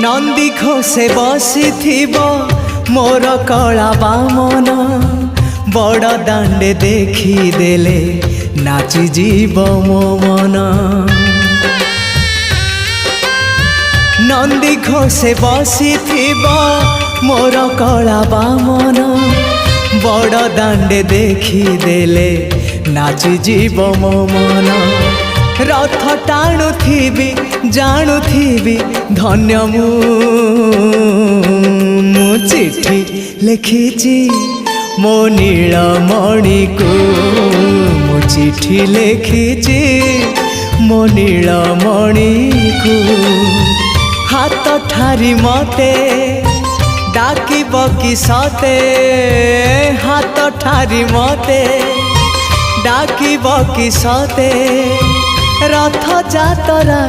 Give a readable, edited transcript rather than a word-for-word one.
नंदी घोषे बसी मोर कला बामन बड़ दांडे देखी देले नाची जीव मो मन। नंदी घोषे बसी मोर कला बामन बड़ दांडे देखी देले नाची जीव मो मन। रथ टाणुथिबी जाणुथिबी धन्य मु चिठी लिखिची मो नीलमणि को मु चिठी लिखिची मो नीलमणि को। हाथ ठारी मते डाकिब कि सते हाथ ठारी मते डाकिब कि सते रथ जातरा